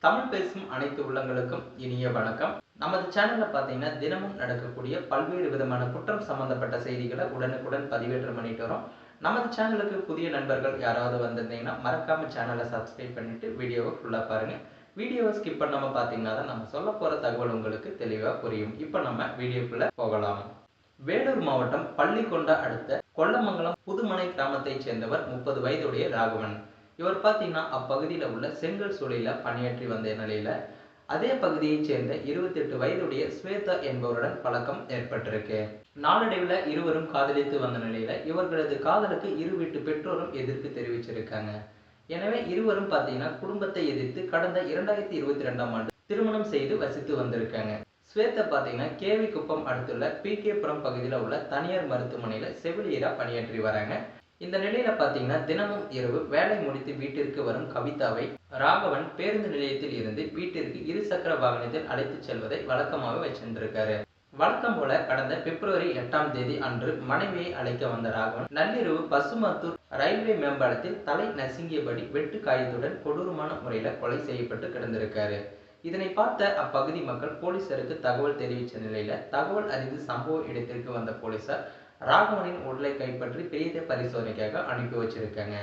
தமிழ் பேசும் அனைத்து உள்ளங்களுக்கும் இனிய வணக்கம். நமது சேனல்ல பாத்தீங்கன்னா தினமும் நடக்கக்கூடிய பல்வேறு விதமான குற்றம் சம்பந்தப்பட்ட செய்திகளை உடனுக்குடன் பதிவேற்றம் பண்ணிட்டு வரோம். நமது சேனலுக்கு புதிய நண்பர்கள் யாராவது வந்திருந்தீங்கன்னா மறக்காம சேனலை சப்ஸ்கிரைப் பண்ணிட்டு வீடியோவை ஃபுல்லா பாருங்க. வீடியோவை ஸ்கிப் பண்ணாம பாத்தீங்கன்னா தான் நம்ம சொல்ல போற தகவல் உங்களுக்கு தெளிவா புரியும். இப்போ நம்ம வீடியோக்குள்ள போகலாம். வேலூர் மாவட்டம் பள்ளிகொண்டா அடுத்த கொல்லமங்கலம் புதுமனை கிராமத்தைச் சேர்ந்தவர் 30 வயதுடைய ராகவன். இவர் பார்த்தீங்கன்னா அப்பகுதியில் உள்ள செங்கல் சூளையில பணியாற்றி வந்த நிலையில அதே பகுதியைச் சேர்ந்த 28 வயதுடைய ஸ்வேதா என்பவருடன் பழக்கம் ஏற்பட்டிருக்கு. நாளடைவில் இருவரும் காதலித்து வந்த நிலையில இவர்களது காதலுக்கு இரு வீட்டு பெற்றோரும் எதிர்ப்பு தெரிவிச்சிருக்காங்க. எனவே இருவரும் பார்த்தீங்கன்னா குடும்பத்தை எதிர்த்து கடந்த 2022ஆம் ஆண்டு திருமணம் செய்து வசித்து வந்திருக்காங்க. ஸ்வேதா பார்த்தீங்கன்னா கேவி குப்பம் அடுத்துள்ள PK புரம் பகுதியில் உள்ள தனியார் மருத்துவமனையில செவிலியரா பணியாற்றி வராங்க. இந்த நிலையில பாத்தீங்கன்னா தினமும் இரவு வேலை முடித்து வீட்டிற்கு வரும் கவிதாவை ராகவன் பேருந்து நிலையத்தில் இருந்து வீட்டிற்கு இருசக்கர வாகனத்தில் அழைத்து செல்வதை வழக்கமாக வச்சிருந்திருக்காரு. வழக்கம் போல கடந்த பிப்ரவரி 8ஆம் தேதி அன்று மனைவியை அழைக்க வந்த ராகவன் நள்ளிரவு பசுமாத்தூர் ரயில்வே மேம்பாலத்தில் தலை நசுங்கியபடி வெட்டு காயத்துடன் கொடூரமான முறையில கொலை செய்யப்பட்டு கிடந்திருக்காரு. இதனை பார்த்த அப்பகுதி மக்கள் போலீசாருக்கு தகவல் தெரிவித்த நிலையில தகவல் அறிந்து சம்பவ இடத்திற்கு வந்த போலீசார் ராகவனின் உடலை கைப்பற்றி பிரேத பரிசோதனைக்காக அனுப்பி வச்சிருக்காங்க.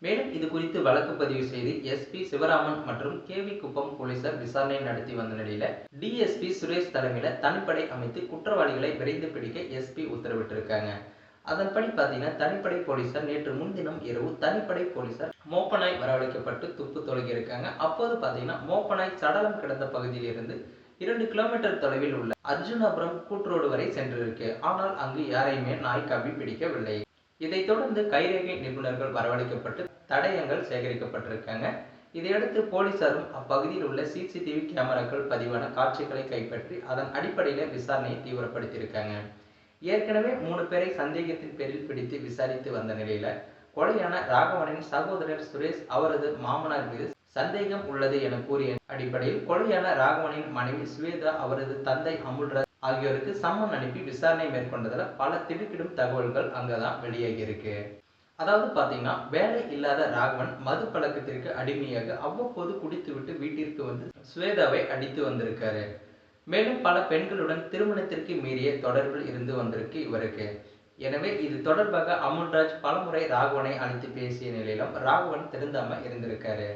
மேலும் இது குறித்து வழக்கு பதிவு செய்து SP சிவராமன் மற்றும் கேவி குப்பம் போலீசார் விசாரணை நடத்தி வந்த நிலையில DSP சுரேஷ் தலைமையில தனிப்படை அமைத்து குற்றவாளிகளை விரைந்து பிடிக்க SP உத்தரவிட்டிருக்காங்க. அதன்படி பாத்தீங்கன்னா தனிப்படை போலீசார் நேற்று முன்தினம் இரவு தனிப்படை போலீசார் மோப்பனாய் வரவழைக்கப்பட்டு துப்பு தொலைகி இருக்காங்க. அப்போது பாத்தீங்கன்னா மோப்பனாய் சடலம் கிடந்த பகுதியில் இருந்து 2 கிலோமீட்டர் தொலைவில் உள்ள அர்ஜுனாபுரம் கூட்ரோடு வரை சென்றிருக்கு. ஆனால் அங்கு யாரையுமே நாய் கவ்வி பிடிக்கவில்லை. இதைத் தொடர்ந்து கைரேகை நிபுணர்கள் வரவழைக்கப்பட்டு தடயங்கள் சேகரிக்கப்பட்டிருக்காங்க. இதையடுத்து போலீசாரும் அப்பகுதியில் உள்ள CCTV கேமராக்கள் பதிவான காட்சிகளை கைப்பற்றி அதன் அடிப்படையில் விசாரணையை தீவிரப்படுத்தியிருக்காங்க. ஏற்கனவே 3 பேரை சந்தேகத்தின் பேரில் பிடித்து விசாரித்து வந்த நிலையில கொலையான ராகவனின் சகோதரர் சுரேஷ் அவரது மாமனார் மீது சந்தேகம் உள்ளது என கூறிய அடிப்படையில் கொலையான ராகவனின் மனைவி ஸ்வேதா அவரது தந்தை அமுல்ராஜ் ஆகியோருக்கு சம்மன் அனுப்பி விசாரணை மேற்கொண்டதுல பல திடுக்கிடும் தகவல்கள் அங்கதான் வெளியாகி இருக்கு. அதாவது பாத்தீங்கன்னா வேலை இல்லாத ராகவன் மது பழக்கத்திற்கு அடிமையாக அவ்வப்போது குடித்துவிட்டு வீட்டிற்கு வந்து ஸ்வேதாவை அடித்து வந்திருக்காரு. மேலும் பல பெண்களுடன் திருமணத்திற்கு மீறிய தொடர்பில் இருந்து வந்திருக்கு இவருக்கு. எனவே இது தொடர்பாக அமுல்ராஜ் பலமுறை ராகவனை அழைத்து பேசிய நிலையிலும் ராகவன் திருந்தாம இருந்திருக்காரு.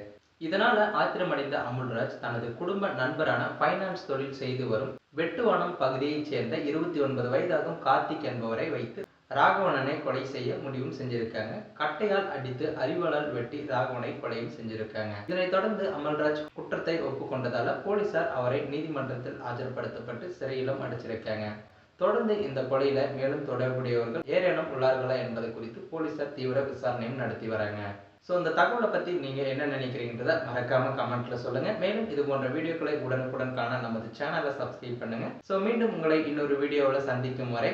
இதனால ஆத்திரமடைந்த அமுல்ராஜ் தனது குடும்ப நண்பரான பைனான்ஸ் தொழில் செய்து வரும் வெட்டுவானம் பகுதியைச் சேர்ந்த 29 வயதாகும் கார்த்திக் என்பவரை வைத்து ராகவனனை கொலை செய்ய முடிவும் செஞ்சிருக்காங்க. கட்டையால் அடித்து அறிவாளால் வெட்டி ராகவனை கொலையும் செஞ்சிருக்காங்க. இதனைத் தொடர்ந்து அமல்ராஜ் குற்றத்தை ஒப்புக்கொண்டதால போலீசார் அவரை நீதிமன்றத்தில் ஆஜர்படுத்தப்பட்டு சிறையிலும் அடைச்சிருக்காங்க. தொடர்ந்து இந்த கொலையில மேலும் தொடர்புடையவர்கள் ஏதேனும் உள்ளார்களா என்பது குறித்து போலீசார் தீவிர விசாரணையும் நடத்தி வராங்க. இந்த தகவலை பத்தி நீங்க என்ன நினைக்கிறீங்கன்றத மறக்காம கமெண்ட்ல சொல்லுங்க. மேலும் இது போன்ற வீடியோக்களை உடனுக்குடன் காண நமது சேனலை சப்ஸ்கிரைப் பண்ணுங்க. மீண்டும் உங்களை இன்னொரு வீடியோவில் சந்திக்கும் வரை